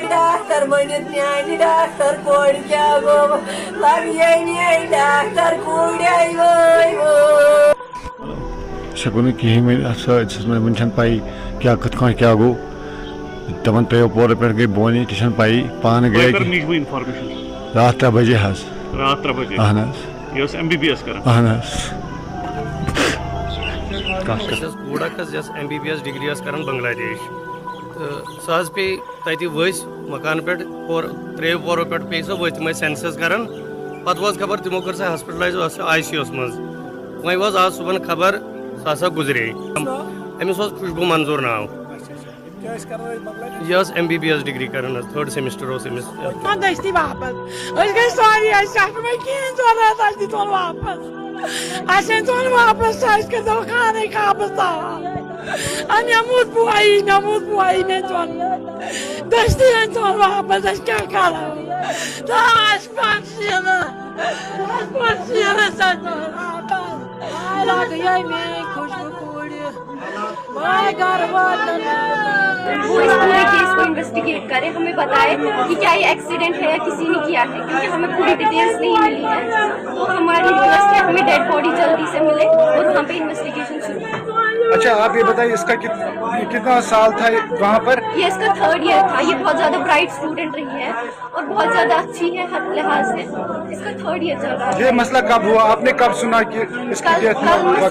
Doctor بنت میانہ doctor کور کیا گو لگے ڈاکٹر کور سکون کہین ون حادثس من ون پی کیا کت کھانا کیا گو تمن تیو پور پہ گئی بونی تہ پی پان گئے رات 3 بجے حض رات 3 بجے اہن یہ MBBS کران اہن کوڑ یس MBBS ڈگری کران بنگلہ دیش تو سہ پی تتہ ؤس مکان پہ 3 پورو پہ پی سو ؤتھ تم سینسس کران پتہ وز خبر تمو کر سہ ہاسپٹلائز ICU مز وز آز صبح خبر سہ ہسا گزرے امس خوشبو منظور ناو یہ MBBS ڈگری کران 3rd سیمسٹر امس دستی واپس گئی سوری کہین ضرورت تون واپس تون واپس خانے قابض نمود بوائی میں چون دستی چون واپس کیا کرو وہ اس پورے کیس کو انویسٹیگیٹ کرے ہمیں بتائے کہ کیا یہ ایکسیڈنٹ ہے یا کسی نے کیا ہے کیونکہ ہمیں پوری ڈیٹیلس نہیں ملی ہے تو ہماری ریکویسٹ ہے ہمیں ڈیڈ باڈی جلدی سے ملے اور وہاں پہ انویسٹیگیشن شروع. اچھا آپ یہ بتائیے اس کا کتنا سال تھا وہاں پر؟ یہ اس کا 3rd ایئر تھا. یہ بہت زیادہ برائٹ اسٹوڈنٹ رہی ہے اور بہت زیادہ اچھی ہے ہر لحاظ سے. اس کا 3rd ایئر چل رہا ہے. یہ مسئلہ کب ہوا؟ آپ نے کب سنا کہ اس کی ڈیتھ ہوا؟